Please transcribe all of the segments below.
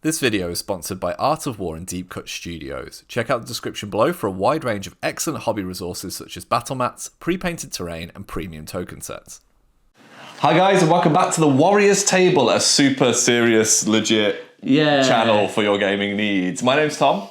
This video is sponsored by Art of War and Deep Cut Studios. Check out the description below for a wide range of excellent hobby resources such as battle mats, pre-painted terrain, and premium token sets. Hi guys, and welcome back to the Warriors Table, a super serious, legit channel for your gaming needs. My name's Tom.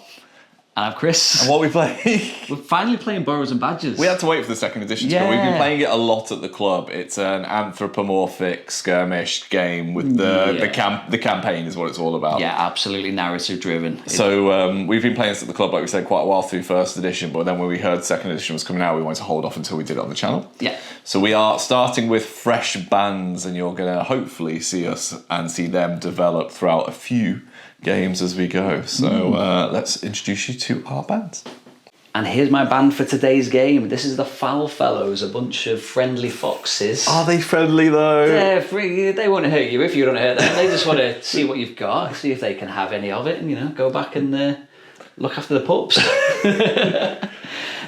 And I'm Chris. And what are we playing? We're finally playing Burrows and Badgers. We had to wait for the second edition to come. We've been playing it a lot at the club. It's an anthropomorphic skirmish game with the campaign is what it's all about. Yeah, absolutely narrative driven. So we've been playing this at the club, like we said, quite a while through first edition, but then when we heard second edition was coming out, we wanted to hold off until we did it on the channel. Yeah. So we are starting with fresh bands, and you're going to hopefully see us and see them develop throughout a few games as we go. So let's introduce you to our bands. And here's my band for today's game. This is the Foul Fellows, a bunch of friendly foxes. Are they friendly though? They're free. They won't hurt you if you don't hurt them. They just want to see what you've got, see if they can have any of it, and go back and look after the pups.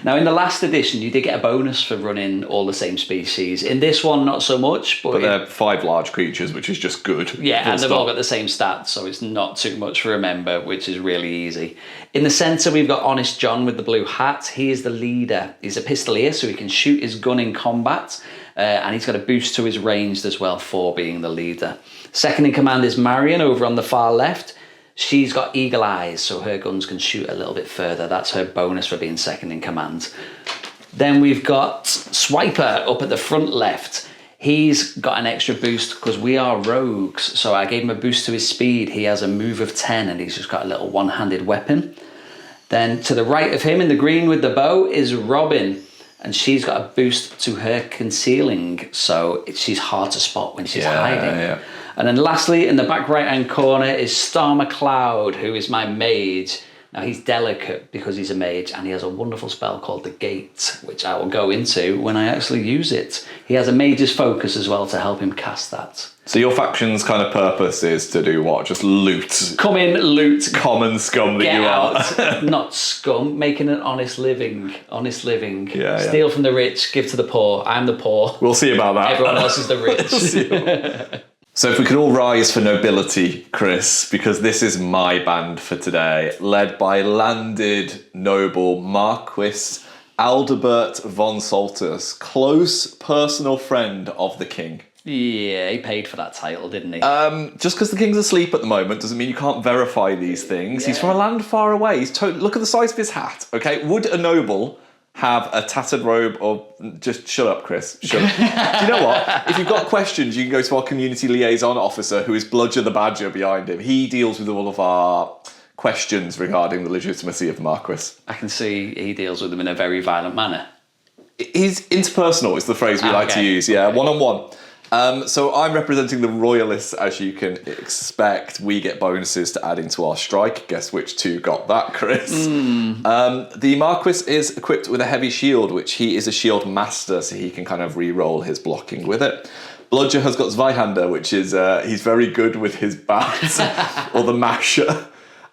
Now, in the last edition, you did get a bonus for running all the same species. In this one, not so much. But they're 5 large creatures, which is just good. Yeah, and they've all got the same stats, so it's not too much to remember, which is really easy. In the centre, we've got Honest John with the blue hat. He is the leader. He's a pistolier, so he can shoot his gun in combat. And he's got a boost to his ranged as well for being the leader. Second in command is Marion over on the far left. She's got eagle eyes, so her guns can shoot a little bit further. That's her bonus for being second in command. Then we've got Swiper up at the front left. He's got an extra boost because we are rogues, so I gave him a boost to his speed. He has a move of 10 and he's just got a little one-handed weapon. Then to the right of him in the green with the bow is Robin, and she's got a boost to her concealing, so she's hard to spot when she's hiding. Yeah. And then lastly, in the back right-hand corner is Star McCloud, who is my mage. Now, he's delicate because he's a mage, and he has a wonderful spell called the Gate, which I will go into when I actually use it. He has a mage's focus as well to help him cast that. So your faction's kind of purpose is to do what? Just loot? Come in, loot. Common scum that you are. Not scum, making an honest living. Honest living. Yeah, Steal from the rich, give to the poor. I'm the poor. We'll see about that. Everyone else is the rich. So if we could all rise for nobility, Chris, because this is my band for today, led by landed noble Marquis Aldebert von Solters, close personal friend of the king. Yeah, he paid for that title, didn't he? Just because the king's asleep at the moment doesn't mean you can't verify these things. Yeah. He's from a land far away. Look at the size of his hat, okay? Would a noble have a tattered robe or... Just shut up, Chris. Shut up. Do you know what? If you've got questions, you can go to our community liaison officer, who is Bludger the Badger behind him. He deals with all of our questions regarding the legitimacy of the Marquis. I can see he deals with them in a very violent manner. He's interpersonal is the phrase we like to use, one-on-one. So I'm representing the Royalists, as you can expect. We get bonuses to add into our strike. Guess which two got that, Chris? The Marquis is equipped with a heavy shield, which he is a shield master, so he can kind of re-roll his blocking with it. Bludger has got Zweihander, which is he's very good with his bat, or the masher.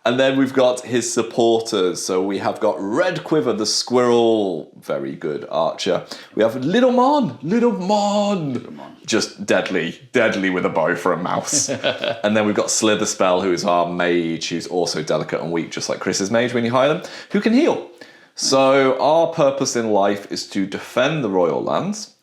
And then we've got his supporters. So we have got Red Quiver, the squirrel, very good archer. We have Little Mon, just deadly with a bow for a mouse. And then we've got Slither Spell, who is our mage, who's also delicate and weak, just like Chris's mage when you hire them, who can heal. So our purpose in life is to defend the royal lands.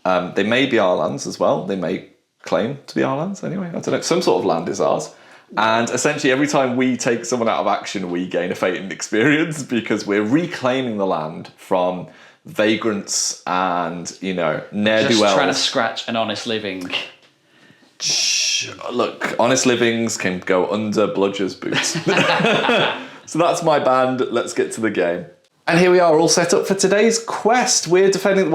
They may be our lands as well. They may claim to be our lands anyway. I don't know. Some sort of land is ours. And essentially every time we take someone out of action, we gain a fate and experience because we're reclaiming the land from vagrants and, ne'er-do-wells. Just trying to scratch an honest living. Look, honest livings can go under Bludger's boots. So that's my band. Let's get to the game. And here we are, all set up for today's quest. I'm defending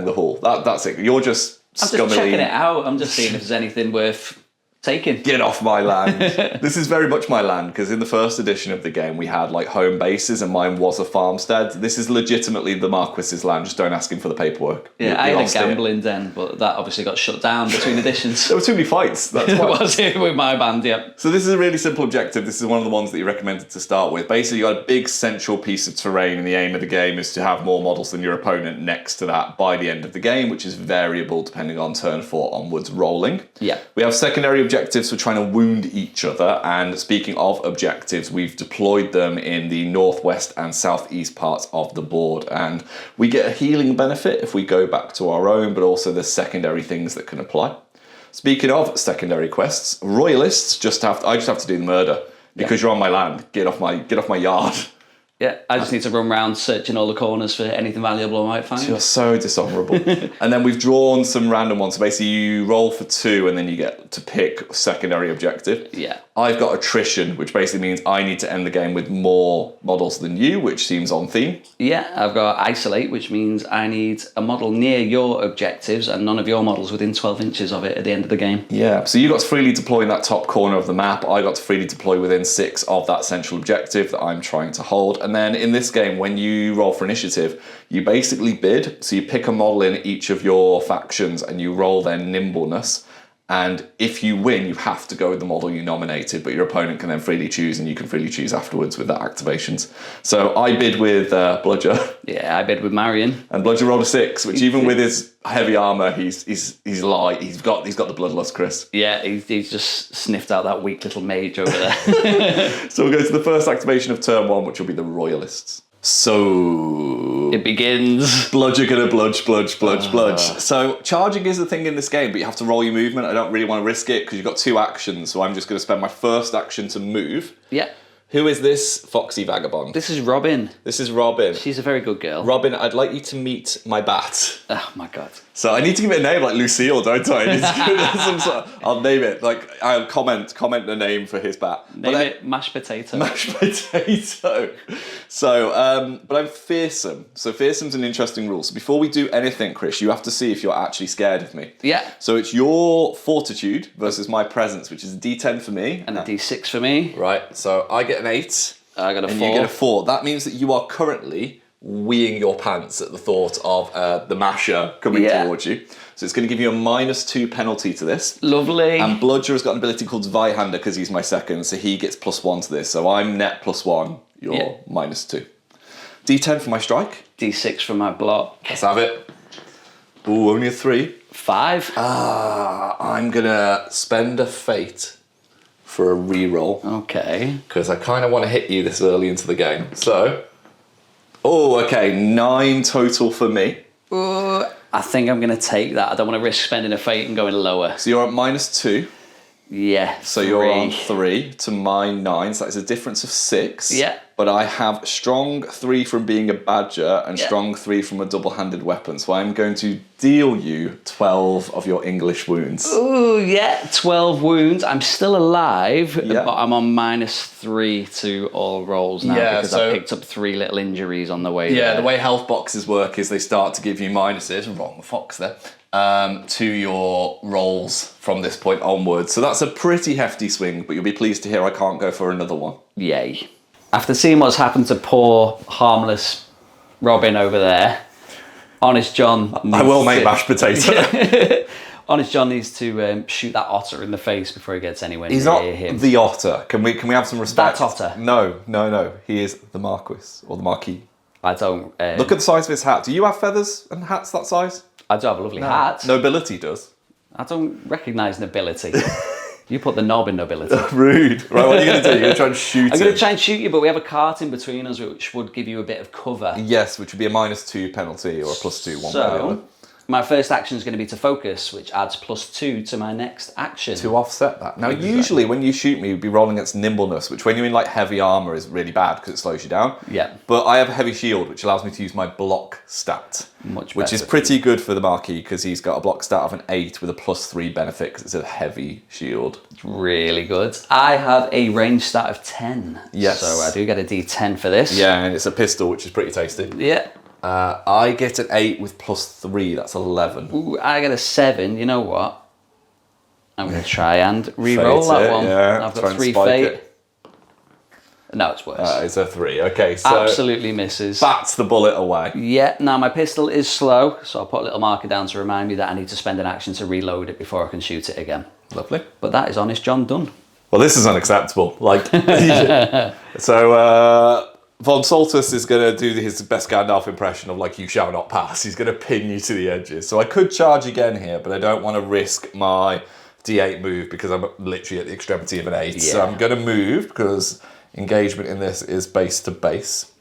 the hall. That's it. You're just I'm just checking it out. I'm just seeing if there's anything worth taken. Get off my land. This is very much my land, because in the first edition of the game we had like home bases and mine was a farmstead. This is legitimately the Marquis's land, just don't ask him for the paperwork. Yeah, I had a gambling den, but that obviously got shut down between editions. There were too many fights, that's why. It was here with my band, yeah. So this is a really simple objective. This is one of the ones that you recommended to start with. Basically you got a big central piece of terrain, and the aim of the game is to have more models than your opponent next to that by the end of the game, which is variable depending on turn 4 onwards rolling. Yeah. We have secondary objectives objectives for trying to wound each other. And speaking of objectives, we've deployed them in the northwest and southeast parts of the board. And we get a healing benefit if we go back to our own, but also there's secondary things that can apply. Speaking of secondary quests, Royalists I just have to do the murder because you're on my land. Get off my yard. Yeah, I just need to run around searching all the corners for anything valuable I might find. You're so dishonourable. And then we've drawn some random ones. So basically you roll for 2 and then you get to pick a secondary objective. Yeah. I've got attrition, which basically means I need to end the game with more models than you, which seems on theme. Yeah, I've got isolate, which means I need a model near your objectives and none of your models within 12 inches of it at the end of the game. Yeah, so you got to freely deploy in that top corner of the map. I got to freely deploy within 6 of that central objective that I'm trying to hold. And then in this game, when you roll for initiative, you basically bid. So you pick a model in each of your factions and you roll their nimbleness. And if you win, you have to go with the model you nominated, but your opponent can then freely choose, and you can freely choose afterwards with that activations. So I bid with Bludger. Yeah, I bid with Marion. And Bludger rolled a 6, which even with his heavy armour, he's light. He's got the bloodlust, Chris. Yeah, he's just sniffed out that weak little mage over there. So we'll go to the first activation of turn 1, which will be the Royalists. So it begins. Bludger gonna bludge. So charging is the thing in this game, but you have to roll your movement. I don't really want to risk it because you've got 2 actions, so I'm just going to spend my first action to move. Yeah. Who is this foxy vagabond? This is Robin. This is Robin. She's a very good girl. Robin, I'd like you to meet my bat. Oh my god. So I need to give it a name like Lucille, don't I? I need to give it some sort of, I'll name it. Like I'll comment the name for his bat. Name it mashed potato. Mashed potato. So, but I'm fearsome. So fearsome's an interesting rule. So before we do anything, Chris, you have to see if you're actually scared of me. Yeah. So it's your fortitude versus my presence, which is a D10 for me. And a D6 for me. Right, so I get an 8. I got a 4. And you get a 4. That means that you are currently weeing your pants at the thought of the masher coming towards you. So it's going to give you a -2 penalty to this. Lovely. And Bludger has got an ability called Zweihander because he's my second, so he gets +1 to this. So I'm net +1, you're -2. D10 for my strike. D6 for my block. Let's have it. Ooh, only a 3. 5. I'm going to spend a fate for a reroll. Okay. Because I kind of want to hit you this early into the game. So, okay, 9 total for me. I think I'm going to take that. I don't want to risk spending a fate and going lower. So you're at -2. Yeah. So you're on 3 to my 9. So that is a difference of 6. Yeah. But I have strong 3 from being a badger and strong 3 from a double-handed weapon. So I'm going to deal you 12 of your English wounds. Ooh, yeah, 12 wounds. I'm still alive, but I'm on -3 to all rolls now because I picked up 3 little injuries on the way there. Yeah, the way health boxes work is they start to give you minuses, wrong fox there, to your rolls from this point onwards. So that's a pretty hefty swing, but you'll be pleased to hear I can't go for another one. Yay. After seeing what's happened to poor, harmless Robin over there, Honest John... I will make mashed potato. Honest John needs to shoot that otter in the face before he gets anywhere near him. He's not the otter. Can we have some respect? That otter? No. He is the Marquis, or the Marquis. I don't... Look at the size of his hat. Do you have feathers and hats that size? I do have a lovely hat. Nobility does. I don't recognise nobility. You put the knob in nobility. Rude. Right, what are you going to do? You're going to try and shoot I'm going to try and shoot you, but we have a cart in between us, which would give you a bit of cover. Yes, which would be a -2 penalty or a +2, one way or the other. My first action is going to be to focus, which adds +2 to my next action. To offset that. Now, usually when you shoot me, you'd be rolling against nimbleness, which when you're in like heavy armour is really bad because it slows you down. Yeah. But I have a heavy shield, which allows me to use my block stat. Which is pretty good for the Marquis because he's got a block stat of an 8 with a +3 benefit because it's a heavy shield. It's really good. I have a range stat of 10. Yes. So I do get a D10 for this. Yeah, and it's a pistol, which is pretty tasty. Yeah. I get an 8 with +3, that's 11. Ooh, I get a 7. You know what? I'm going to try and re-roll that one. Yeah. I've got 3 fate. No, it's worse. It's a 3. Okay, so absolutely misses. Bats the bullet away. Yeah, now my pistol is slow, so I'll put a little marker down to remind me that I need to spend an action to reload it before I can shoot it again. Lovely. But that is Honest John done. Well, this is unacceptable. Like, so Von Soltus is going to do his best Gandalf impression of like, you shall not pass. He's going to pin you to the edges. So I could charge again here, but I don't want to risk my D8 move because I'm literally at the extremity of an 8. Yeah. So I'm going to move because engagement in this is base to base.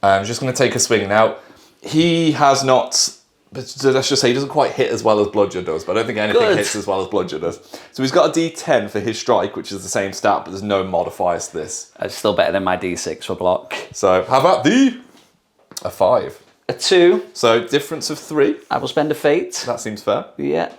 I'm just going to take a swing. Now, he has not... But let's just say he doesn't quite hit as well as Bludgeon does, but I don't think anything hits as well as Bludgeon does. So he's got a D10 for his strike, which is the same stat, but there's no modifiers to this. It's still better than my D6 for block. So how about a 5? A 2. So difference of 3. I will spend a fate. That seems fair. Yeah.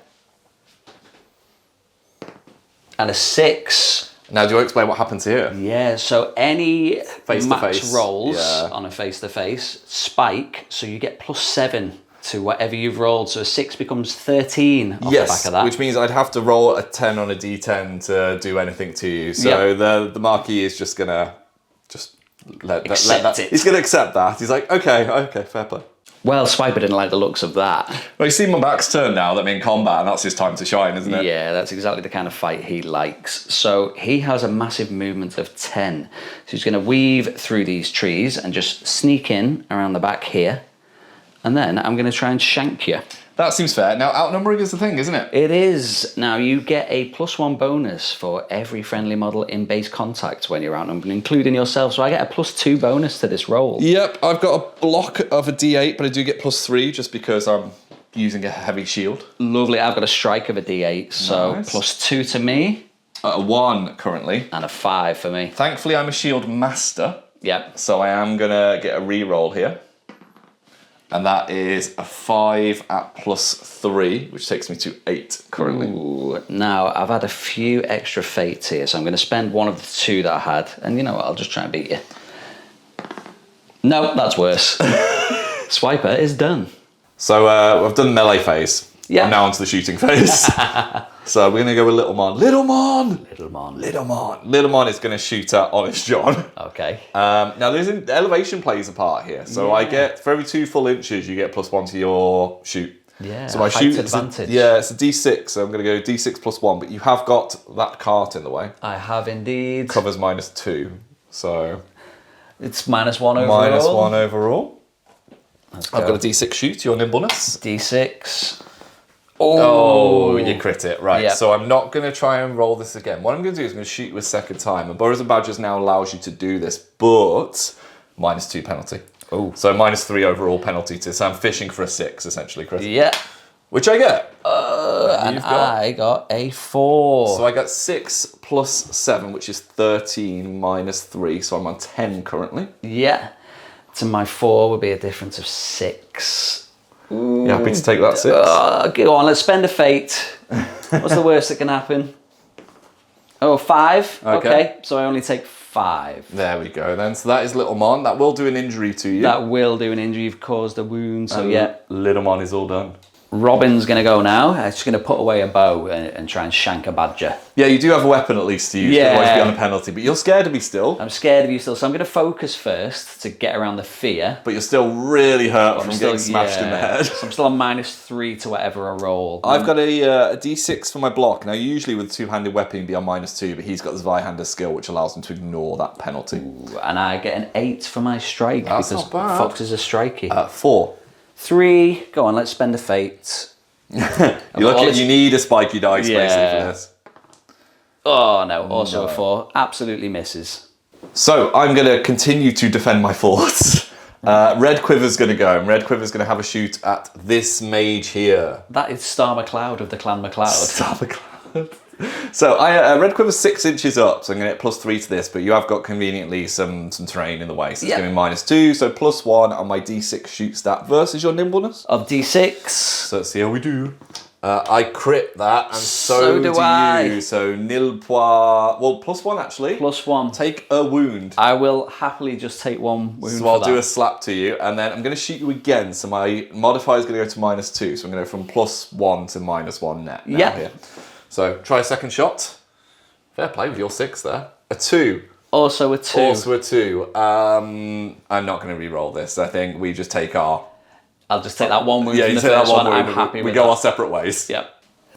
And a 6. Now, do you want to explain what happens here? Yeah, so any max Face-to-face, rolls yeah. on a face-to-face spike, so you get +7 to whatever you've rolled. So a 6 becomes 13 off the back of that. Which means I'd have to roll a 10 on a D10 to do anything to you. So the Marquis is just going to let that. it. He's going to accept that. He's like, okay, fair play. Well, Swiper didn't like the looks of that. Well, you see my back's turned now that I'm in combat, and that's his time to shine, isn't it? Yeah, that's exactly the kind of fight he likes. So he has a massive movement of 10. So he's going to weave through these trees and just sneak in around the back here. And then I'm going to try and shank you. That seems fair. Now, outnumbering is the thing, isn't it? It is. Now, you get a +1 bonus for every friendly model in base contact when you're outnumbered, including yourself. So I get a +2 bonus to this roll. Yep, I've got a block of a D8, but I do get +3 just because I'm using a heavy shield. Lovely. I've got a strike of a D8, so Nice. +2 to me. A 1 currently. And a 5 for me. Thankfully, I'm a shield master, Yep. so I am going to get a re-roll here. And that is a 5 at +3, which takes me to 8 currently. Ooh. Now, I've had a few extra fates here, so I'm going to spend one of the 2 that I had. And you know what? I'll just try and beat you. No, that's worse. Swiper is done. So I've done the melee phase. Yeah. I'm now onto the shooting phase. So we're going to go with Little Mon. Little Mon! Little Mon. Little Mon. Little Mon is going to shoot at Honest John. Okay. Now, there's elevation plays a part here. So I get, for every 2 full inches, you get +1 to your shoot. Yeah, so my height shoot advantage. it's a D6, so I'm going to go D6 +1, but you have got that cart in the way. I have indeed. Covers -2, so... It's -1 overall. -1 overall. Let's I've go. got a D6 shoot, your nimbleness. D6. Oh, you crit it. Right, Yep. so I'm not going to try and roll this again. What I'm going to do is I'm going to shoot you a second time. And Burrows and Badgers now allows you to do this, but -2 penalty. Oh. So -3 overall penalty to... So I'm fishing for a 6, essentially, Chris. Yeah. Which I get. And You've got. I got a 4. So I got 6 plus 7, which is 13 -3. So I'm on 10 currently. Yeah. To my 4 would be a difference of 6. You happy to take that 6? Go on, let's spend a fate. What's the worst that can happen? Oh, 5? Okay. So I only take 5. There we go then. So that is Little Mon. That will do an injury to you. That will do an injury. You've caused a wound. So yeah. Little Mon is all done. Robin's going to go now. She's going to put away a bow and try and shank a badger. Yeah, you do have a weapon at least to use. Yeah. Otherwise you'd be on a penalty. But you're scared of me still. I'm scared of you still, so I'm going to focus first to get around the fear. But you're still really hurt from getting smashed in the head. So I'm still on -3 to whatever I roll. I've got a D6 for my block. Now, usually with a two-handed weapon, you'd be on -2, but he's got the Zweihander skill, which allows him to ignore that penalty. Ooh, and I get an 8 for my strike That's because not bad. Fox is a strikey. 4. 3. Go on, let's spend a fate. You need a spiky dice basically for this. Oh no, also a 4. Absolutely misses. So I'm going to continue to defend my forts. Red Quiver's going to go, and Red Quiver's going to have a shoot at this mage here. That is Star McLeod of the Clan McLeod. Star McLeod. So Red Quiver's 6 inches up, so I'm going to get +3 to this, but you have got conveniently some terrain in the way, so it's going to be -2, so +1 on my D6 shoot stat versus your nimbleness. Of D6. So let's see how we do. I crit that, and so do I. you. So nil pois. Well, +1 actually. +1. Take a wound. I will happily just take 1 wound. So for I'll that. do a slap to you, and then I'm going to shoot you again. So my modifier is going to go to -2. So I'm going to go from +1 to -1 net. Now Yeah. Here. So try a second shot. Fair play with your 6 there. A 2. Also a 2. Also a 2. I'm not going to re-roll this. I think we just take our... I'll just take that 1 wound Yeah, from you the take that first one one. wound. I'm happy We with go that. our separate ways. Yep.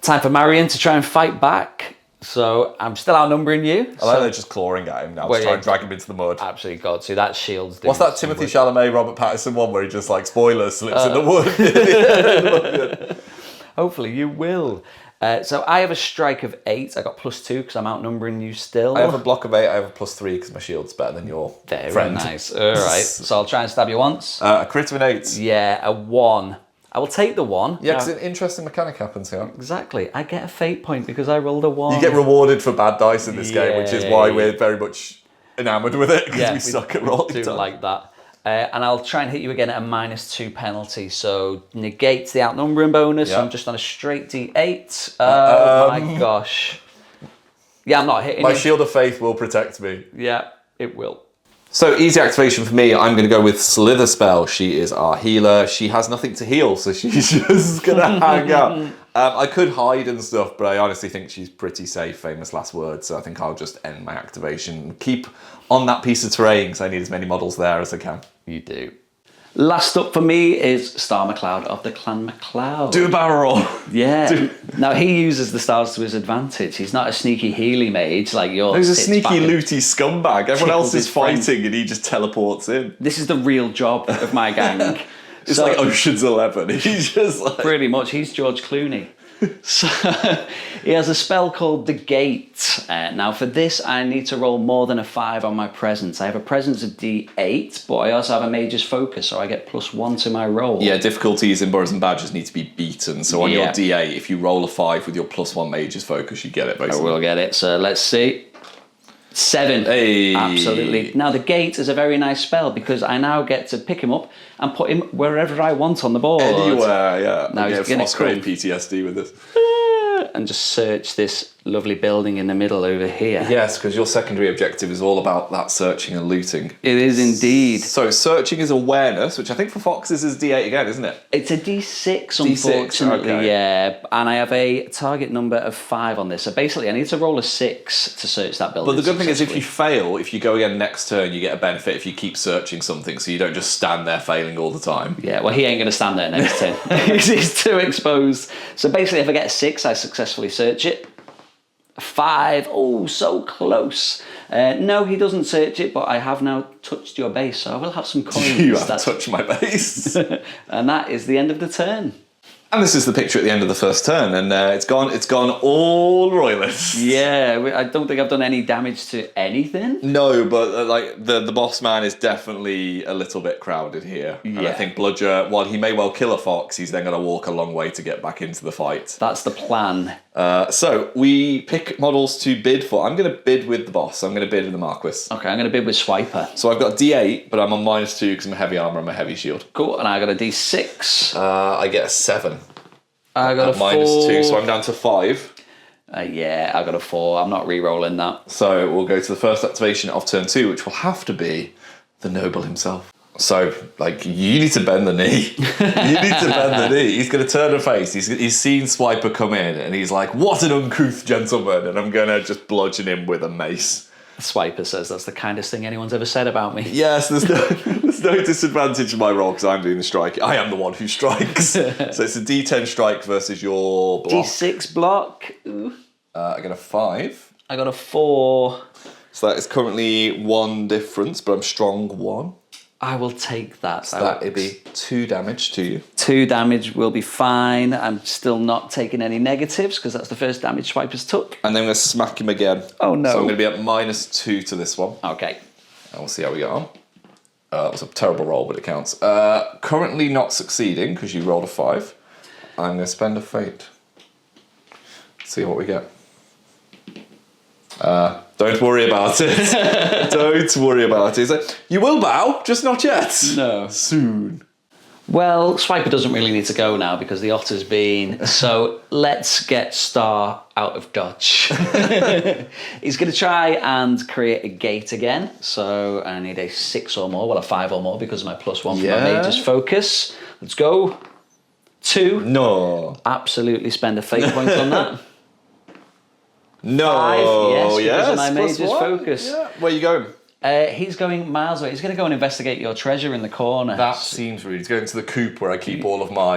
Time for Marion to try and fight back. So I'm still outnumbering you. I like they're just clawing at him now, Well, to try yeah. and drag him into the mud. Absolutely got to. That shield's doing What's that some Timothy work. Chalamet, Robert Pattinson one where he just, like, spoilers, slips in the wood? Hopefully you will. So I have a strike of 8. I got +2 because I'm outnumbering you still. I have a block of 8. I have a +3 because my shield's better than your Very friend. nice. All right. So I'll try and stab you once. A crit of an 8. Yeah, a 1. I will take the 1. Yeah, because an interesting mechanic happens here. Exactly. I get a fate point because I rolled a 1. You get rewarded for bad dice in this game, which is why we're very much enamoured with it, because we suck at rolling dice. Like that. And I'll try and hit you again at a -2 penalty. So negate the outnumbering bonus. Yep. I'm just on a straight D8. Oh my gosh. Yeah, I'm not hitting My you. Shield of Faith will protect me. Yeah, it will. So easy activation for me, I'm going to go with Slither Spell. She is our healer. She has nothing to heal, so she's just going to hang out. I could hide and stuff, but I honestly think she's pretty safe, famous last words, so I think I'll just end my activation. Keep on that piece of terrain, because I need as many models there as I can. You do. Last up for me is Star McLeod of the Clan McLeod. Do a barrel roll. Yeah. Now he uses the stars to his advantage. He's not a sneaky Healy mage like yours. He's a sneaky, looty scumbag. Everyone else is fighting and he just teleports in. This is the real job of my gang. It's like Ocean's 11. He's just like... Pretty much. He's George Clooney. So he has a spell called the Gate. Now for this I need to roll more than a 5 on my presence. I have a presence of D8, but I also have a Mage's Focus, so I get +1 to my roll. Yeah, difficulties in Burrows and Badgers need to be beaten. So on your D8, if you roll a 5 with your +1 Mage's Focus, you get it basically. I will get it. So let's see. 7. Hey. Absolutely. Now the Gate is a very nice spell because I now get to pick him up and put him wherever I want on the board. Anywhere, yeah. Now he's going to create PTSD with this. And just search this lovely building in the middle over here. Yes, because your secondary objective is all about that searching and looting. It is indeed. So searching is awareness, which I think for foxes is D8 again, isn't it? It's a D6, unfortunately, okay. yeah. And I have a target number of 5 on this. So basically, I need to roll a 6 to search that building. But the good thing is if you fail, if you go again next turn, you get a benefit if you keep searching something, so you don't just stand there failing all the time. Yeah, well, he ain't going to stand there next turn. He's too exposed. So basically, if I get a 6, I successfully search it. 5, oh, so close. No, he doesn't search it, but I have now touched your base, so I will have some coins. You have touched my base. And that is the end of the turn. And this is the picture at the end of the first turn, and it's gone all Royalists. Yeah, I don't think I've done any damage to anything. No, but like the boss man is definitely a little bit crowded here. Yeah. And I think Bludger, while he may well kill a fox, he's then going to walk a long way to get back into the fight. That's the plan. So we pick models to bid for. I'm going to bid with the boss. I'm going to bid with the Marquis. Okay, I'm going to bid with Swiper. So I've got D8, but I'm on -2 because I'm a heavy armor and a heavy shield. Cool, and I got a D6. I get a 7. I got a 4. -2, so I'm down to 5. Yeah, I got a 4. I'm not re-rolling that. So we'll go to the first activation of turn 2, which will have to be the noble himself. So, like, you need to bend the knee. You need to bend the knee. He's going to turn a face. He's seen Swiper come in, and he's like, what an uncouth gentleman, and I'm going to just bludgeon him with a mace. Swiper says that's the kindest thing anyone's ever said about me. Yes, there's no disadvantage in my roll because I'm doing the strike. I am the one who strikes. So it's a D10 strike versus your block. D6 block. Ooh. I got a 5. I got a 4. So that is currently 1 difference, but I'm strong 1. I will take that. So that would be 2 damage to you. 2 damage will be fine. I'm still not taking any negatives because that's the first damage Swiper's took. And then I'm going to smack him again. Oh no. So I'm going to be at -2 to this one. Okay. And we'll see how we get on. That was a terrible roll, but it counts. Currently not succeeding because you rolled a 5. I'm going to spend a fate. See what we get. Don't worry about it. Don't worry about it. Like, you will bow, just not yet. No. Soon. Well, Swiper doesn't really need to go now because the otter's been. So let's get Star out of dodge. He's going to try and create a gate again. So I need a 6 or more, well, a 5 or more because of my +1 from my Mage's Focus. Let's go. 2. No. Absolutely spend a fate point on that. No. 5, yes, because of my Mage's Focus. Yeah. Where are you going? He's going miles away. He's going to go and investigate your treasure in the corner. That seems rude. He's going to the coop where I keep all of my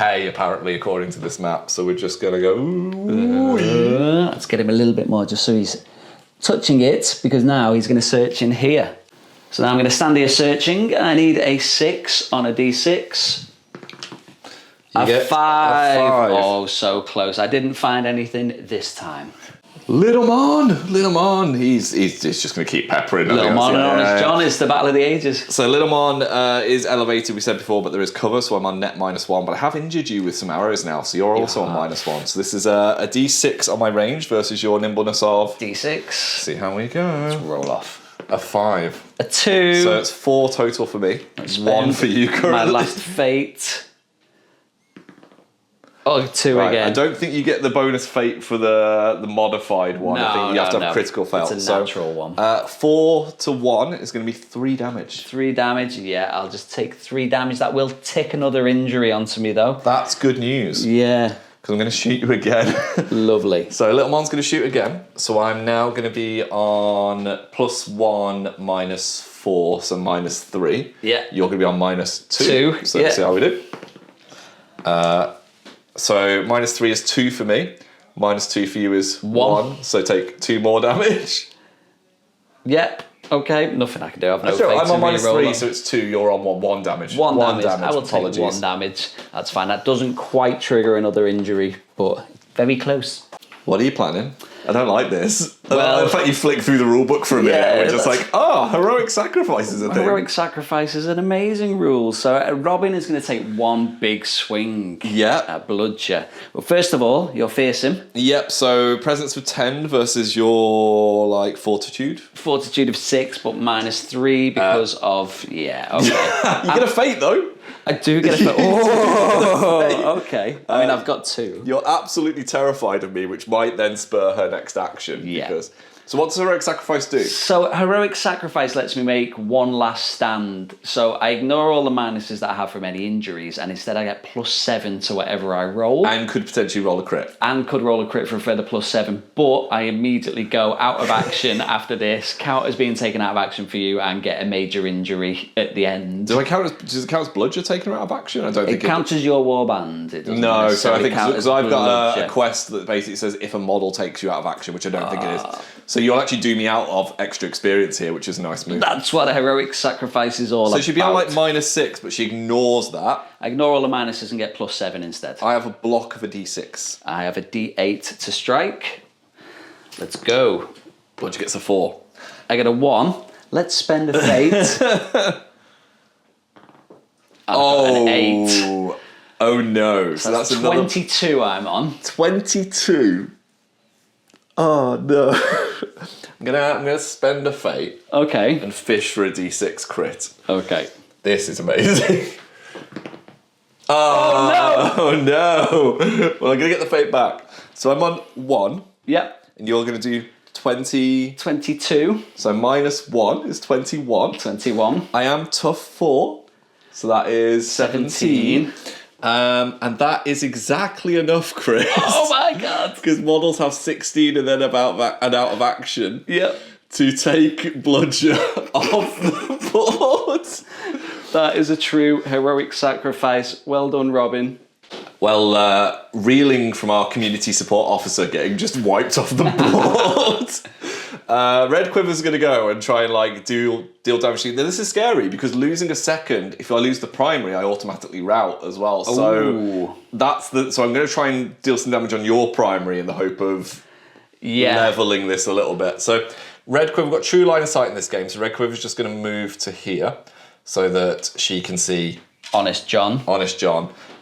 hay, apparently, according to this map. So we're just going to go. Let's get him a little bit more, just so he's touching it, because now he's going to search in here. So now I'm going to stand here searching. I need a 6 on a D6. A get 5. a 5. Oh, so close. I didn't find anything this time. Little Mon, he's just going to keep peppering. Little Mon and Honest John, it's the battle of the ages. So Little Mon is elevated, we said before, but there is cover, so I'm on net -1, but I have injured you with some arrows now, so you're also on -1. So this is a D6 on my range versus your nimbleness of... D6. See how we go. Let's roll off. A 5. A 2. So it's 4 total for me. Let's 1 for you currently. My last fate. Oh, 2 Right, again. I don't think you get the bonus fate for the modified one. I think you have to have critical fail. It's a natural one. 4 to 1 is going to be 3 damage. 3 damage, yeah, I'll just take 3 damage. That will tick another injury onto me, though. That's good news. Yeah. Because I'm going to shoot you again. Lovely. So Little Mon's going to shoot again. So I'm now going to be on +1 -4, so -3. Yeah. You're going to be on -2. 2. So let's see how we do. So -3 is 2 for me. -2 for you is 1. So take 2 more damage. Yep. Okay. Nothing I can do. I've no fate I'm to on re-roll -3, them. so it's 2. You're on 1 damage. 1 damage. I will Apologies. take 1 damage. That's fine. That doesn't quite trigger another injury, but very close. What are you planning? I don't like this. Well, in fact, you flick through the rule book for a minute, yeah, and we're just like, heroic sacrifice is a thing. Heroic sacrifice is an amazing rule. So Robin is going to take 1 big swing at Bloodsher. Well, first of all, you're fearsome. Yep, so presence of 10 versus your, fortitude. Fortitude of 6, but -3 because of, okay. You get a fate, though. I do get a fate. Oh, okay. I mean, I've got 2. You're absolutely terrified of me, which might then spur her next action. Yeah. So what does heroic sacrifice do? So heroic sacrifice lets me make 1 last stand. So I ignore all the minuses that I have from any injuries, and instead I get +7 to whatever I roll. And could potentially roll a crit. And could roll a crit for a further +7. But I immediately go out of action after this, count as being taken out of action for you, and get a major injury at the end. Does it count as Bloodsher taking her out of action? I don't think it counts as your warband. It doesn't no, so I necessarily think count because as I've got Bloodsher. a quest that basically says if a model takes you out of action, which I don't think it is. So you'll actually do me out of extra experience here, which is a nice move. That's what a heroic sacrifice is all about. So she'd be on -6, but she ignores that. I ignore all the minuses and get +7 instead. I have a block of a D6. I have a D8 to strike. Let's go. Bloodsher gets a 4. I get a 1. Let's spend a fate. An 8. Oh no. So that's 22 I'm on. 22. Oh no. I'm gonna spend a fate Okay. and fish for a D6 crit. Okay. This is amazing. Oh no. Well, I'm gonna get the fate back. So I'm on 1. Yep. And you're gonna do 20. 22. So -1 is 21. 21. I am tough 4. So that is 17. And that is exactly enough, Chris. Oh my god. Because models have 16 and then out of action. Yep. To take Bloodsher off the board. That is a true heroic sacrifice. Well done, Robin. Well, reeling from our community support officer getting just wiped off the board. Red Quiver's going to go and try and deal damage. Now, this is scary because losing a second, if I lose the primary, I automatically rout as well. So so I'm going to try and deal some damage on your primary in the hope of leveling this a little bit. So Red Quiver got true line of sight in this game. So Red Quiver's just going to move to here so that she can see Honest John.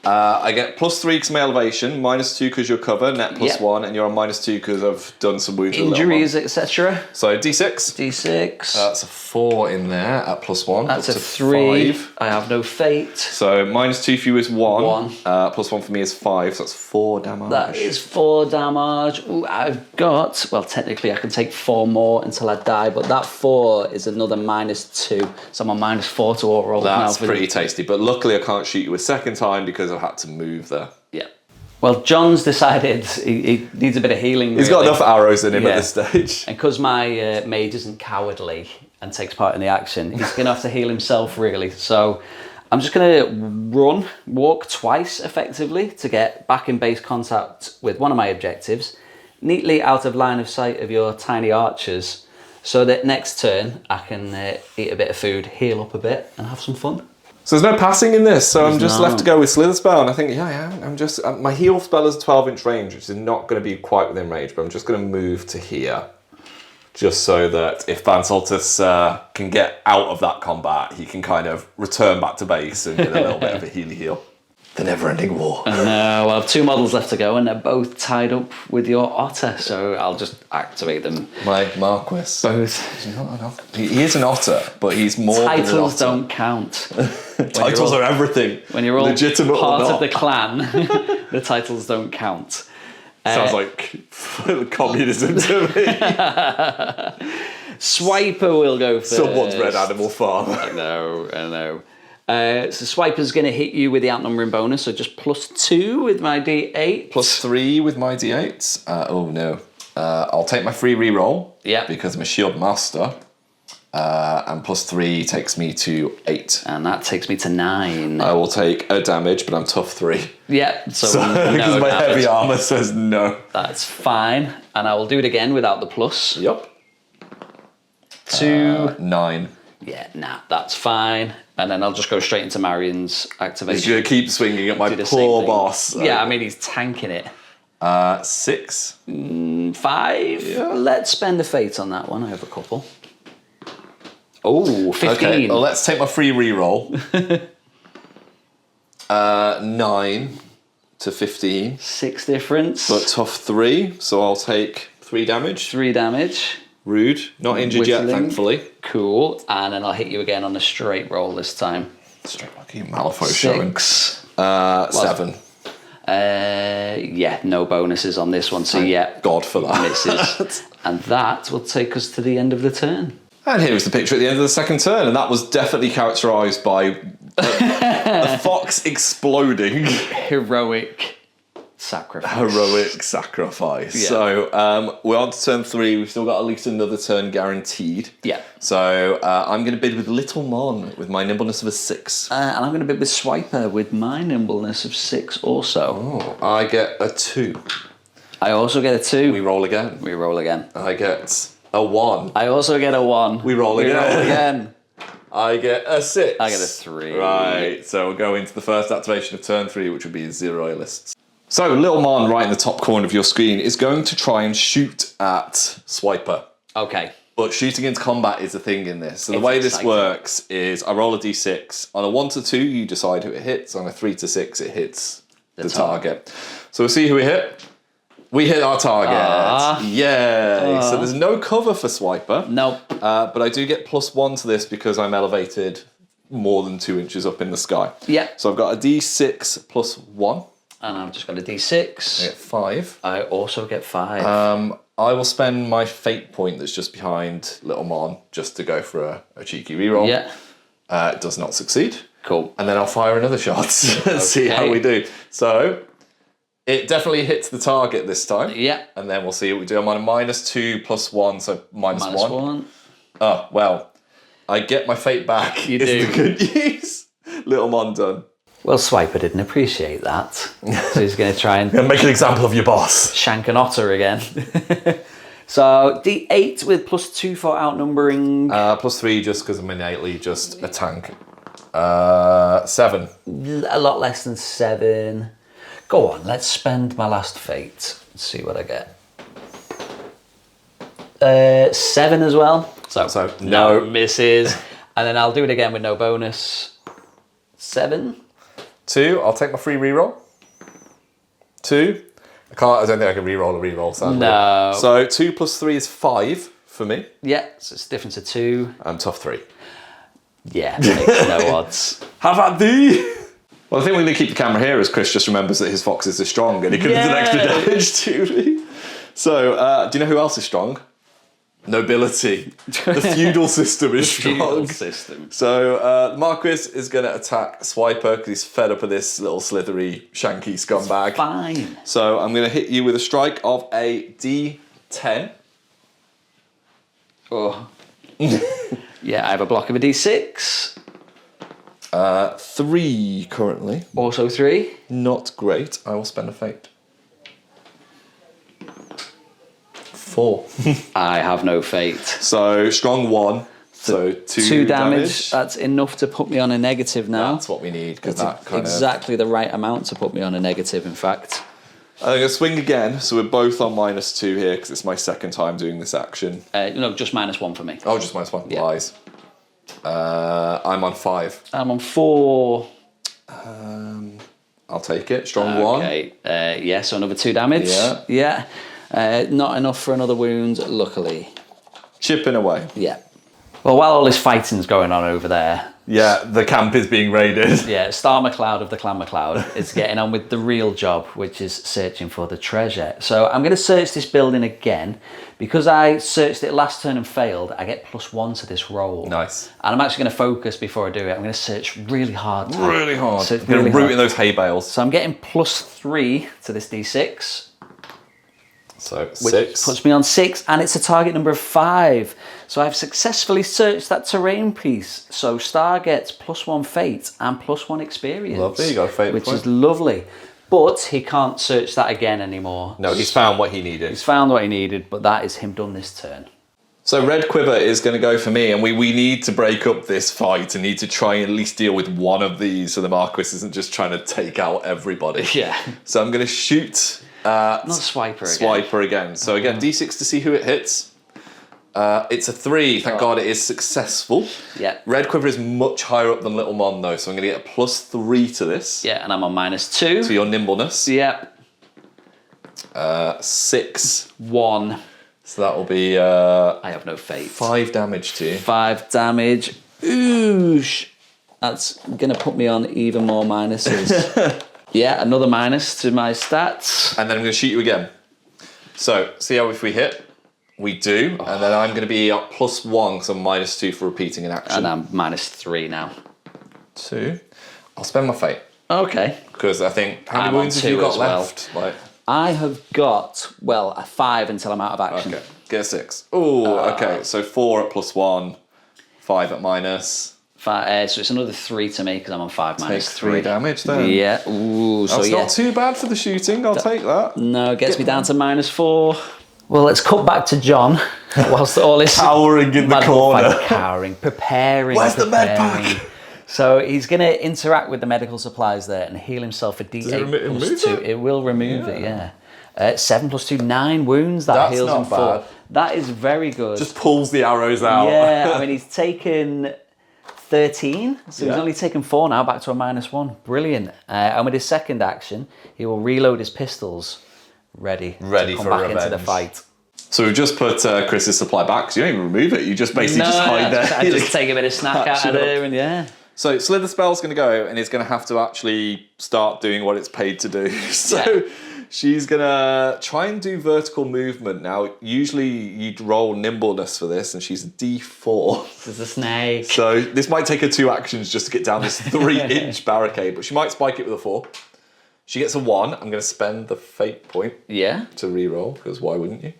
I get +3 because my elevation, -2 because you're cover, net +1, and you're on -2 because I've done some wounds. Injuries, etc. So D6. D6. That's a 4 in there at +1. That's a 3. 5. I have no fate. So -2 for you is 1. +1 for me is 5. So that's 4 damage. That is 4 damage. Ooh, I've got, well, technically I can take 4 more until I die, but that 4 is another -2. So I'm on -4 to all roll. That's pretty tasty. But luckily I can't shoot you a second time because I've had to move there. Yeah. Well, John's decided he needs a bit of healing. He's got enough arrows in him at this stage. And because my mage isn't cowardly and takes part in the action, he's going to have to heal himself, really. So I'm just going to walk twice effectively to get back in base contact with one of my objectives, neatly out of line of sight of your tiny archers, so that next turn I can eat a bit of food, heal up a bit, and have some fun. So there's no passing in this, so I'm just not. left to go with Slither Spell, and I think, I'm just... my heal spell is a 12-inch range, which is not going to be quite within range, but I'm just going to move to here, just so that if Van Soltis can get out of that combat, he can kind of return back to base and get a little bit of a heal. The never-ending war. Well, I have 2 models left to go, and they're both tied up with your otter, so I'll just activate them. My Marquis. Both. He's not an otter. He is an otter, but he's more than an otter. Titles don't count. Titles are everything. When you're all legitimate part or not. of the clan, the titles don't count. Sounds like communism to me. Swiper will go first. Someone's Red Animal Farm. I know. So Swiper's going to hit you with the outnumbering bonus, so just +2 with my D8. +3 with my D8s. Oh no. I'll take my free reroll. Yeah. Because I'm a shield master. And +3 takes me to 8. And that takes me to 9. I will take a damage, but I'm tough 3. Yeah, so Because no my damage. heavy armor says no. That's fine. And I will do it again without the plus. Yep. 2. 9. Yeah, nah, that's fine. And then I'll just go straight into Marion's activation. He's going to keep swinging at my Do the same poor thing. boss. Yeah, I mean, he's tanking it. 6. 5. Yeah. Let's spend a fate on that one. I have a couple. Oh, 15. Okay, well, let's take my free reroll. 9 to 15. 6 difference. But tough 3, so I'll take 3 damage. 3 damage. Rude. Not injured yet, Whittling. thankfully. Cool. And then I'll hit you again on a straight roll this time. Straight like you Malifaux showing. 6. 7. Yeah, no bonuses on this one. So yeah, God for that. misses. And that will take us to the end of the turn. And here is the picture at the end of the second turn, and that was definitely characterised by a fox exploding. Heroic sacrifice. Heroic sacrifice. Yeah. So we're on to turn 3. We've still got at least another turn guaranteed. Yeah. So I'm going to bid with Little Mon with my nimbleness of a 6. And I'm going to bid with Swiper with my nimbleness of 6 also. Oh, I get a 2. I also get a 2. We roll again. We roll again. I get a 1. I also get a 1. We roll again. roll again. I get a 6. I get a 3. Right, so we'll go into the first activation of turn 3, which would be 0 Royalists. So Little Mon, right in the top corner of your screen, is going to try and shoot at Swiper. Okay. But shooting into combat is a thing in this. So the It's way exciting. this works is I roll a d6. On a 1 to 2, you decide who it hits. On a 3 to 6, it hits the target. So we'll see who we hit. We hit our target. Yay! So there's no cover for Swiper. Nope. But I do get +1 to this because I'm elevated more than 2 inches up in the sky. Yeah. So I've got a d6 +1. And I've just got a d6. I get 5. I also get 5. I will spend my fate point that's just behind Little Mon just to go for a cheeky reroll. Yeah. It does not succeed. Cool. And then I'll fire another shot and see how we do. So it definitely hits the target this time. Yeah. And then we'll see what we do. I'm on a -2 +1, so minus Minus 1. 1. Oh, well, I get my fate back. You is do. the good news. Little Mon done. Well, Swiper didn't appreciate that. So he's going to try and Make an example of your boss. shank an otter again. So D8 with +2 for outnumbering. +3 just because I'm innately just a tank. 7. A lot less than 7. Go on, let's spend my last fate. Let's see what I get. 7 as well. So no. misses. And then I'll do it again with no bonus. 7. 2. I'll take my free reroll. 2. I don't think I can reroll a reroll, sadly. No. So 2 + 3 is 5 for me. Yeah, so it's a difference of 2. I'm tough 3. Yeah, makes no odds. Have at thee! Well, I think we're going to keep the camera here as Chris just remembers that his foxes are strong and he could have done extra damage to me. So, do you know who else is strong? Nobility. The feudal system is strong. Feudal system. So, Marquis is going to attack Swiper because he's fed up of this little slithery, shanky scumbag. Fine. So, I'm going to hit you with a strike of a D10. Oh. Yeah, I have a block of a D6. 3 currently. Also 3. Not great. I will spend a fate. 4. I have no fate. So, strong 1. So two damage. That's enough to put me on a negative now. That's what we need. Because that's exactly the right amount to put me on a negative, in fact. I'm going to swing again, so we're both on -2 here because it's my second time doing this action. No, just -1 for me. Oh, just -1. Yeah. Lies. I'm on 5. I'm on 4. I'll take it. Strong 1. Okay. Yeah, so another 2 damage. Yeah. Not enough for another wound, luckily. Chipping away. Yeah. Well, while all this fighting's going on over there... Yeah, the camp is being raided. Yeah, Star McLeod of the Clan McLeod is getting on with the real job, which is searching for the treasure. So I'm going to search this building again. Because I searched it last turn and failed, I get +1 to this roll. Nice. And I'm actually going to focus before I do it. I'm going to search really hard. Really hard. So Going to root in those hay bales. So I'm getting +3 to this D6. So Which 6. puts me on 6, and it's a target number of 5. So I've successfully searched that terrain piece. So Star gets +1 fate and +1 experience. Lovely, you got a fate which point. is lovely. But he can't search that again anymore. No, he's found what he needed. He's found what he needed, but that is him done this turn. So Red Quiver is going to go for me, and we need to break up this fight and need to try and at least deal with one of these so the Marquis isn't just trying to take out everybody. Yeah. So I'm going to shoot... Not Swiper again. Swiper again. So again, D6 to see who it hits. It's a 3. Thank God it is successful. Yeah. Red Quiver is much higher up than Little Mon though, so I'm going to get a +3 to this. Yeah, and I'm on -2. To your nimbleness. Yeah. 6. 1. So that will be... I have no fate. 5 damage to you. 5 damage. Oosh. That's going to put me on even more minuses. Yeah, another minus to my stats. And then I'm going to shoot you again. So, see how if we hit? We do. And then I'm going to be up +1 because I'm -2 for repeating an action. And I'm -3 now. 2. I'll spend my fate. Okay. Because I think... How many I'm on wounds have you 2 got as well. left? Like, I have got, well, a 5 until I'm out of action. okay, get a 6. Oh, okay. So 4 at +1, 5 at minus. So it's another 3 to me because I'm on 5 Take -3. 3 damage then. Yeah. Ooh, so That's yeah. not too bad for the shooting. I'll take that. No, it gets me down to -4. Well, let's cut back to John whilst all this... Cowering in the corner. Cowering, preparing. Where's the med pack? So he's going to interact with the medical supplies there and heal himself for D8 remove +2. it? It will remove it, yeah. 7 +2, 9 wounds. That That's heals not him 4. bad. That is very good. Just pulls the arrows out. Yeah, I mean, he's taken 13, so he's only taken 4 now, back to a -1. Brilliant. And with his second action, he will reload his pistols, ready to come for back into the revenge. fight. So we've just put Chris's supply back, so you don't even remove it. You just basically just hide there. I just take a bit of snack out of there, and yeah. So Slither Spell's going to go, and it's going to have to actually start doing what it's paid to do. So she's going to try and do vertical movement. Now, usually you'd roll nimbleness for this, and she's a D4. There's a snake. So this might take her 2 actions just to get down this 3-inch barricade, but she might spike it with a 4. She gets a 1. I'm going to spend the fate point to re-roll, because why wouldn't you?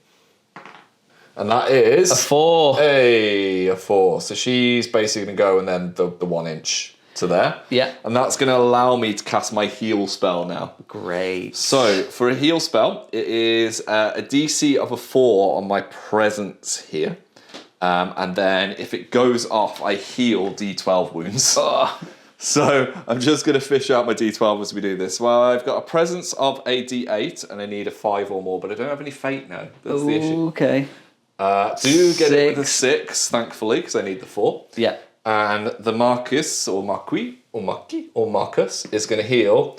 And that is... A 4. Hey, a 4. So she's basically going to go and then the 1 inch to there. Yeah. And that's going to allow me to cast my heal spell now. Great. So for a heal spell, it is a DC of a 4 on my presence here. And then if it goes off, I heal D12 wounds. Oh. So I'm just going to fish out my D12 as we do this. Well, I've got a presence of a D8 and I need a 5 or more, but I don't have any fate now. That's the issue. Okay. Do get it with a 6, thankfully, because I need the 4. Yeah. And the Marcus, or Marquis, or Marquis, or Marcus is going to heal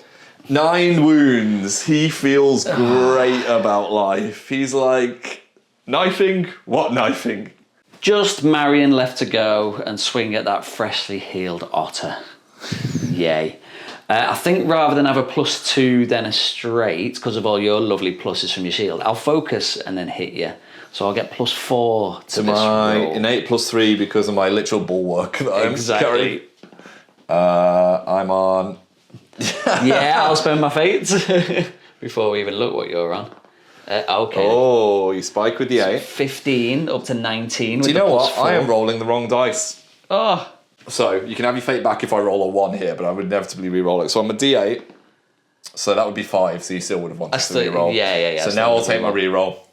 9 wounds. He feels great about life. He's like, knifing? What knifing? Just Marion left to go and swing at that freshly healed otter. Yay. I think rather than have a +2 then a straight, because of all your lovely pluses from your shield, I'll focus and then hit you. So I'll get +4 to this my roll. innate +3 because of my literal bulwark that I'm carrying. I'm on... Yeah, I'll spend my fate before we even look what you're on. Okay. Oh, you spike with the 8. 15 up to 19. Do you know what? I am rolling the wrong dice. Oh. So you can have your fate back if I roll a 1 here, but I would inevitably re-roll it. So I'm a D8. So that would be 5. So you still would have wanted to re-roll. Yeah. So now I'll take my re-roll,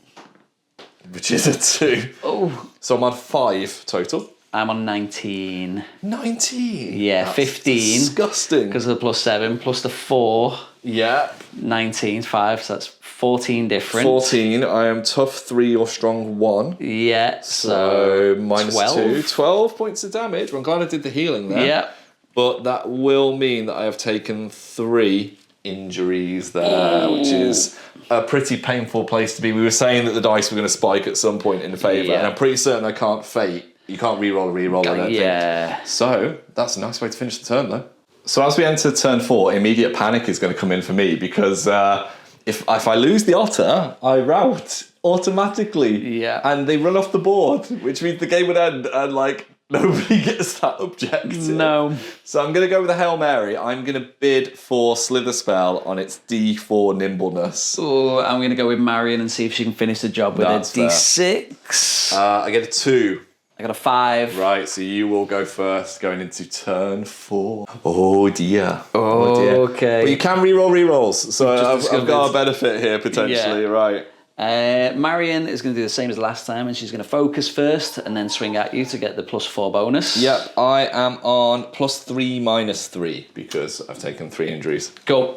which is a 2. Oh. So I'm on 5 total. I'm on 19. 19? Yeah, That's 15. Disgusting. Because of the +7, plus the 4. Yeah. 19, 5, so that's 14 different. 14, I am tough 3 or strong 1. Yeah, So minus 12. 2. 12 points of damage. Well, I'm glad I did the healing there. Yeah. But that will mean that I have taken 3 injuries there, which is a pretty painful place to be. We were saying that the dice were going to spike at some point in favour, and I'm pretty certain I can't fate. You can't reroll, I don't think. So that's a nice way to finish the turn, though. So as we enter turn 4, immediate panic is going to come in for me, because if I lose the otter, I rout automatically. Yeah. And they run off the board, which means the game would end, and nobody gets that objective. No. So I'm going to go with a Hail Mary. I'm going to bid for Slither Spell on its D4 nimbleness. Oh, I'm going to go with Marion and see if she can finish the job with That's a D6. I get a 2. I got a 5. Right, so you will go first, going into turn 4. Oh dear. Oh dear. Okay. But you can reroll rerolls, so I've discovered. got a benefit here potentially, right? Marion is going to do the same as last time, and she's going to focus first and then swing at you to get the +4 bonus. Yep, I am on +3 -3 because I've taken 3 injuries. Go.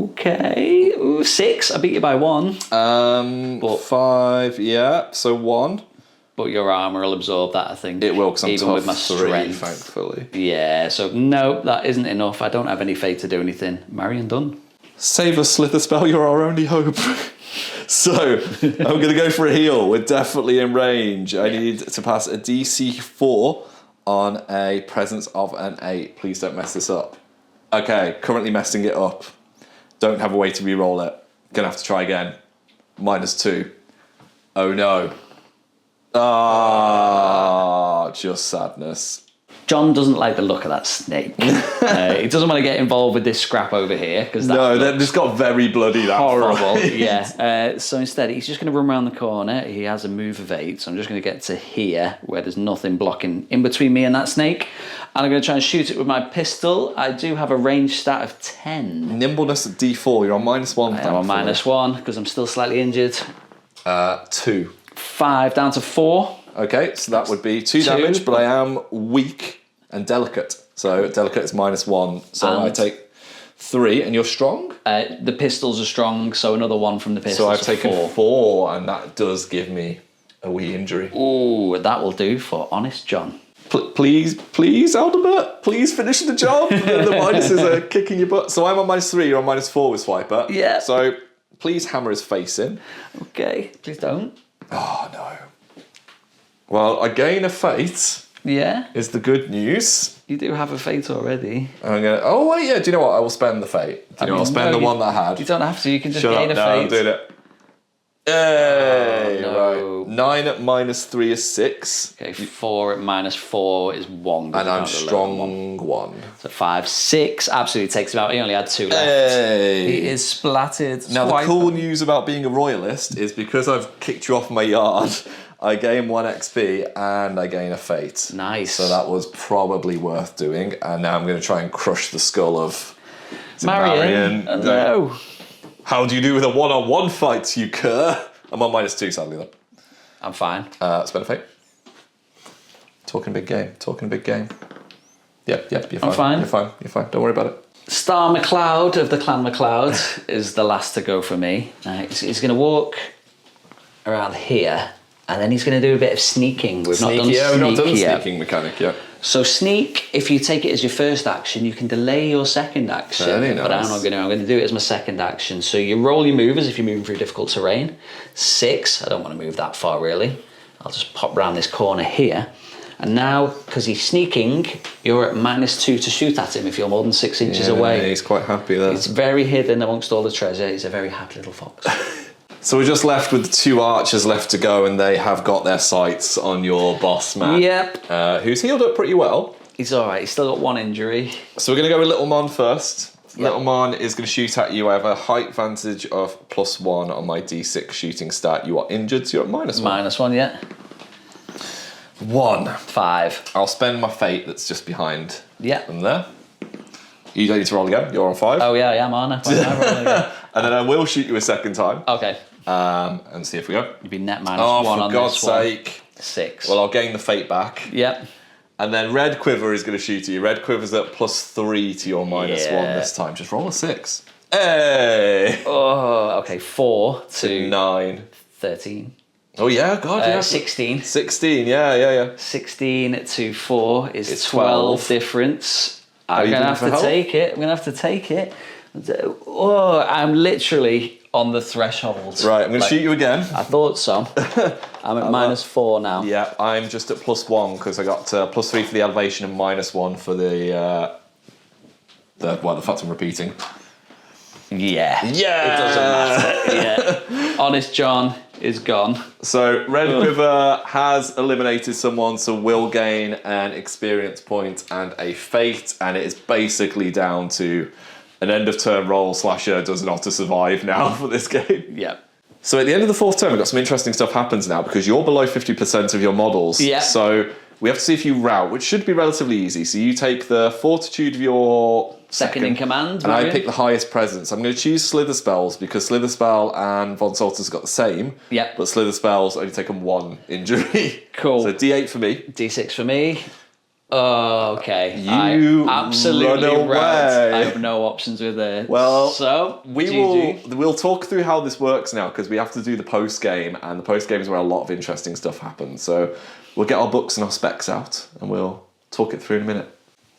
Okay. Ooh, 6. I beat you by 1. But 5, yeah, so 1. But your armour will absorb that, I think. It will, because I'm even tough with my 3, strength. thankfully. Yeah, so no, that isn't enough. I don't have any fate to do anything. Marion done. Save us, Slither Spell, you're our only hope. So, I'm going to go for a heal. We're definitely in range. I need to pass a DC 4 on a presence of an 8. Please don't mess this up. Okay, currently messing it up. Don't have a way to re-roll it. Gonna have to try again. -2. Oh no. Ah, just sadness. John doesn't like the look of that snake. He doesn't want to get involved with this scrap over here. No, that just got very bloody. That horrible. fight. Yeah. So instead, he's just going to run around the corner. He has a move of 8, so I'm just going to get to here, where there's nothing blocking in between me and that snake. And I'm going to try and shoot it with my pistol. I do have a range stat of 10. Nimbleness at D4. You're on -1. I'm on -1 because I'm still slightly injured. 2. 5 down to 4. Okay, so that would be 2 damage, but I am weak and delicate. So delicate is -1. So I take 3, and you're strong? The pistols are strong, so another 1 from the pistols. So I've taken 4, and that does give me a wee injury. Ooh, that will do for Honest John. Please, Aldebert, please finish the job. The minuses are kicking your butt. So I'm on -3, you're on -4 with Swiper. Yeah. So please hammer his face in. Okay, please don't. Oh, no. Well, I gain a fate. Yeah? Is the good news. You do have a fate already. I'm gonna. Oh wait, yeah. Do you know what? I will spend the fate. I'll spend the one that I had. You don't have to. You can just Shut gain up, a no, fate. I'm doing it. Hey, no. right. 9 at -3 is 6. Okay, 4 at -4 is 1. And I'm strong 1. So 5, 6. Absolutely takes him out. He only had 2 left. Hey. He is splattered. Now the cool news about being a royalist is because I've kicked you off my yard, I gain 1 XP and I gain a fate. Nice. So that was probably worth doing. And now I'm going to try and crush the skull of Marion. No. How do you do with a one-on-one fight, you cur? I'm on -2, sadly, though. I'm fine. Spend a fate. Talking big game. Yep, you're fine. I'm fine. You're fine. Don't worry about it. Star McLeod of the Clan McLeod is the last to go for me. He's going to walk around here, and then he's going to do a bit of sneaking. We've not done sneaking mechanic yet. So sneak, if you take it as your first action, you can delay your second action. Very nice. But I'm going to do it as my second action. So you roll your move as if you're moving through difficult terrain. 6, I don't want to move that far really. I'll just pop round this corner here. And now, because he's sneaking, you're at -2 to shoot at him if you're more than 6 inches away. Yeah, he's quite happy there. It's very hidden amongst all the treasure. He's a very happy little fox. So we're just left with the 2 archers left to go, and they have got their sights on your boss man. Yep. Who's healed up pretty well. He's all right. He's still got 1 injury. So we're going to go with Little Mon first. Yep. Little Mon is going to shoot at you. I have a height advantage of +1 on my D6 shooting stat. You are injured, so you're at -1. -1, yeah. 1. 5. I'll spend my fate that's just behind them there. You don't need to roll again. You're on 5. Oh, yeah, I am, aren't I? And then I will shoot you a second time. Okay. And see if we go. You'd be net -1 on for God's this one. sake. 6. Well, I'll gain the fate back. Yep. And then Red Quiver is going to shoot at you. Red Quiver's at +3 to your -1 this time. Just roll a 6. Hey! Oh, okay. 4 to 9. 13. Oh, yeah, God, yeah. 16. 16, yeah. 16 to 4 is It's 12 difference. I'm you going to doing have for to help? take it. I'm going to have to take it. Oh, I'm literally on the threshold. Right, I'm going to shoot you again. I thought so. I'm at -4 now. Yeah, I'm just at +1 because I got +3 for the elevation and -1 for the fact I'm repeating. Yeah. Yeah! It doesn't matter. Yeah. Honest John is gone. So Red Quiver has eliminated someone, so will gain an experience point and a fate, and it is basically down to an end of turn roll slasher does not to survive now for this game. Yeah. So at the end of the 4th turn, we've got some interesting stuff happens now because you're below 50% of your models. Yeah. So we have to see if you rout, which should be relatively easy. So you take the fortitude of your Second in command, and I Marion. pick the highest presence. I'm going to choose Slither Spells because Slither Spell and Von Salter's got the same. Yeah. But Slither Spells only take them 1 injury. Cool. So D8 for me. D6 for me. Oh, okay. You I absolutely run away. right. I have no options with it. Well, so we'll talk through how this works now because we have to do the post game, and the post game is where a lot of interesting stuff happens. So we'll get our books and our specs out, and we'll talk it through in a minute.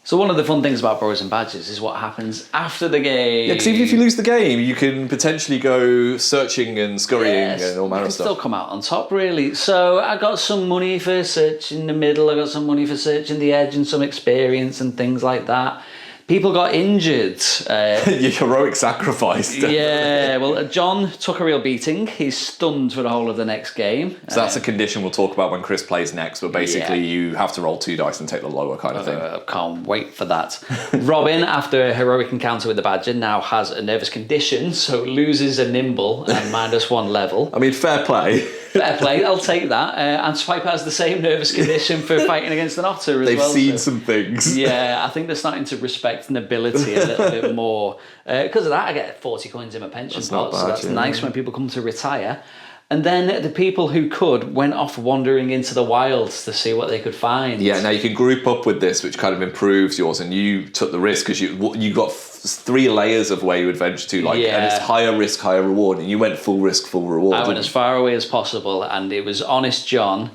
So one of the fun things about Burrows and Badgers is what happens after the game. Yeah, because even if you lose the game, you can potentially go searching and scurrying and all manner of stuff. Still come out on top, really. So I got some money for searching the middle. I got some money for searching the edge and some experience and things like that. People got injured. Your heroic sacrifice. Yeah, well, John took a real beating. He's stunned for the whole of the next game. So that's a condition we'll talk about when Chris plays next, but basically you have to roll 2 dice and take the lower kind of thing. I can't wait for that. Robin, after a heroic encounter with the Badger, now has a nervous condition, so loses a nimble and -1 level. I mean, fair play. Fair play, I'll take that. And Swiper has the same nervous condition for fighting against an otter as They've well. seen some things. Yeah, I think they're starting to respect nobility a little bit more. Because of that, I get 40 coins in my pension pot, so that's nice when people come to retire. And then the people who could went off wandering into the wilds to see what they could find. Yeah, now you can group up with this, which kind of improves yours, and you took the risk because you got 3 layers of where you adventure to, and it's higher risk, higher reward, and you went full risk, full reward. I went as far away as possible, and it was Honest John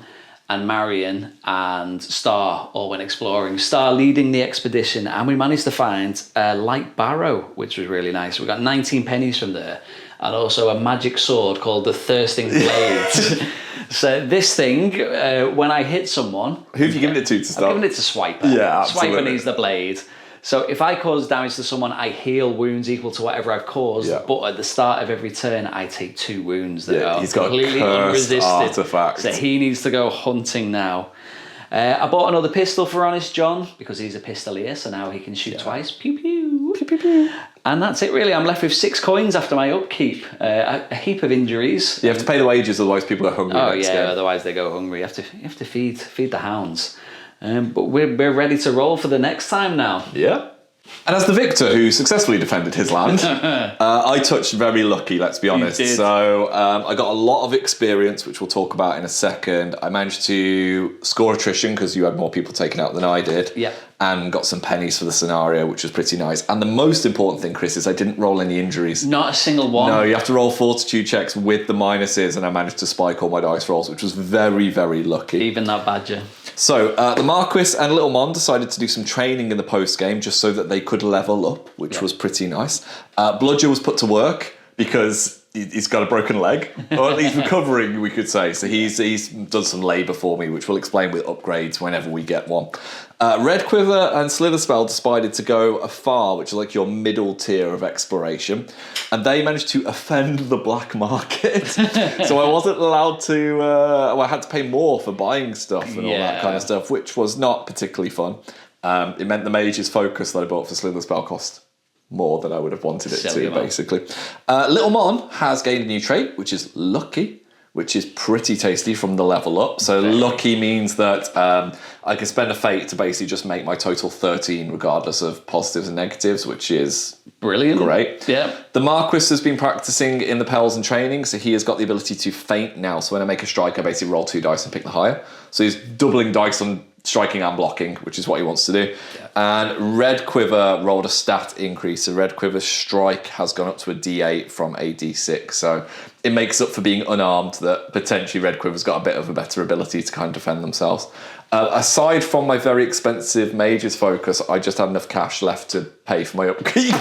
and Marion and Star all went exploring. Star leading the expedition, and we managed to find a light barrow, which was really nice. We got 19 pennies from there, and also a magic sword called the Thirsting Blade. So this thing, when I hit someone... Who have you given it to start? I've given it to Swiper. Yeah, absolutely. Swiper needs the blade. So if I cause damage to someone, I heal wounds equal to whatever I've caused. Yeah. But at the start of every turn, I take 2 wounds that are he's got completely a cursed unresisted. artifact. So he needs to go hunting now. I bought another pistol for Honest John because he's a pistolier, so now he can shoot twice. Pew pew. Pew pew pew. And that's it really. I'm left with 6 coins after my upkeep. A heap of injuries. You have to pay the wages, otherwise people are hungry. Oh next yeah, game. otherwise they go hungry. You have to feed the hounds. But we're ready to roll for the next time now. Yeah. And as the victor who successfully defended his land, I touched very lucky, let's be honest. You did. So I got a lot of experience, which we'll talk about in a second. I managed to score attrition because you had more people taken out than I did. Yeah. And got some pennies for the scenario, which was pretty nice. And the most important thing, Chris, is I didn't roll any injuries. Not a single one. No, you have to roll fortitude checks with the minuses, and I managed to spike all my dice rolls, which was very, very lucky. Even that Badger. So the Marquis and Little Mon decided to do some training in the post game just so that they could level up, which was pretty nice. Bludger was put to work because he's got a broken leg, or at least recovering, we could say. So he's done some labour for me, which we'll explain with upgrades whenever we get one. Red Quiver and Slither Spell decided to go afar, which is like your middle tier of exploration, and they managed to offend the black market. So I wasn't allowed to. I had to pay more for buying stuff and all that kind of stuff, which was not particularly fun. It meant the Mage's Focus that I bought for Slither Spell cost more than I would have wanted it Silly to, amount. basically. Little Mon has gained a new trait, which is Lucky, which is pretty tasty from the level up. So lucky means that I can spend a fate to basically just make my total 13 regardless of positives and negatives, which is brilliant. Great. Yeah. The Marquis has been practicing in the Pels and training, so he has got the ability to feint now. So when I make a strike, I basically roll 2 dice and pick the higher. So he's doubling dice on striking and blocking, which is what he wants to do. Yeah. And Red Quiver rolled a stat increase. So Red Quiver's strike has gone up to a D8 from a D6. So it makes up for being unarmed that potentially Red Quiver's got a bit of a better ability to kind of defend themselves. Aside from my very expensive Mage's Focus, I just had enough cash left to pay for my upkeep.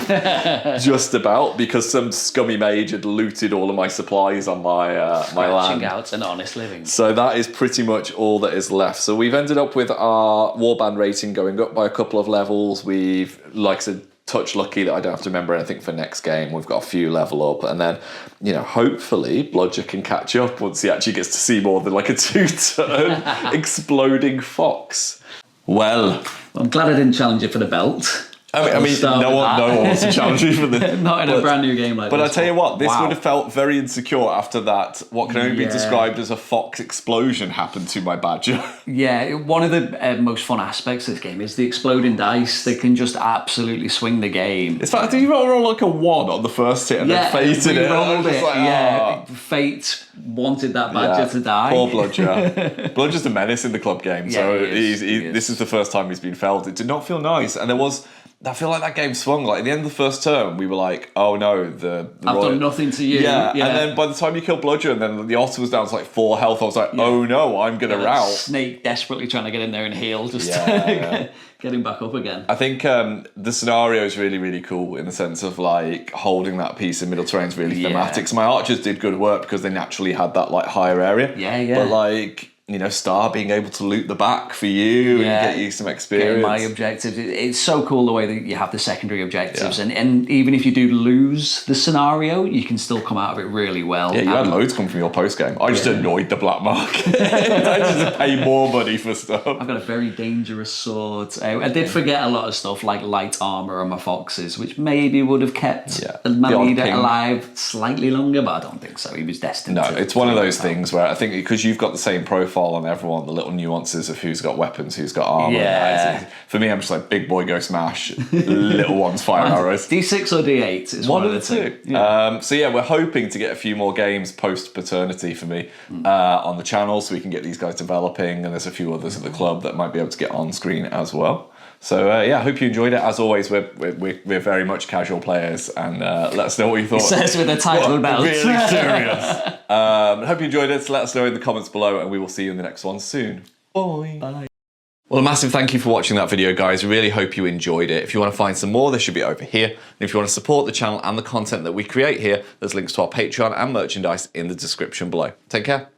Just about, because some scummy mage had looted all of my supplies on my land. Out an honest living. So that is pretty much all that is left. So we've ended up with our warband rating going up by a couple of levels. We've, like I said, touch lucky that I don't have to remember anything for next game. We've got a few level up, and then, you know, hopefully Bludger can catch up once he actually gets to see more than like a 2-turn exploding fox. Well, I'm glad I didn't challenge you for the belt. I mean, no one wants to challenge you for this. Not in a brand new game like this. But I tell you what, this would have felt very insecure after that. What can only be described as a fox explosion happened to my badger. Yeah, one of the most fun aspects of this game is the exploding dice. They can just absolutely swing the game. In fact, did you roll like a 1 on the first hit and then fated it? Rolled it. Like, Fate wanted that badger to die. Poor Bludger. Bludger's a menace in the club game, so this is the first time he's been felled. It did not feel nice, and I feel like that game swung. Like at the end of the first turn, we were like, "Oh no, I've done nothing to you." Yeah, and then by the time you killed Bludger, and then the otter was down to like 4 health, I was like, "Oh no, I'm gonna rout." Snake desperately trying to get in there and heal, just to get him back up again. I think the scenario is really, really cool in the sense of like holding that piece in middle terrain is really thematic. So my archers did good work because they naturally had that like higher area. Yeah. But like, you know, Star being able to loot the back for you and get you some experience. Getting my objectives. It's so cool the way that you have the secondary objectives. And even if you do lose the scenario, you can still come out of it really well. Yeah, you had loads come from your post game. I just annoyed the black market. I just pay more money for stuff. I've got a very dangerous sword. I did forget a lot of stuff like light armor on my foxes, which maybe would have kept my leader alive slightly longer, but I don't think so. He was destined to. No, it's one of those things where I think because you've got the same profile on everyone, the little nuances of who's got weapons, who's got armor. Yeah. For me, I'm just like big boy go smash, little ones fire arrows. D6 or D8 is one of the two. Yeah. So yeah, we're hoping to get a few more games post paternity for me on the channel, so we can get these guys developing, and there's a few others at the club that might be able to get on screen as well. So I hope you enjoyed it. As always, we're very much casual players, and let us know what you thought. It says with a title belt. Really serious. Hope you enjoyed it. So let us know in the comments below, and we will see you in the next one soon. Bye. Bye. Well, a massive thank you for watching that video, guys. Really hope you enjoyed it. If you want to find some more, they should be over here. And if you want to support the channel and the content that we create here, there's links to our Patreon and merchandise in the description below. Take care.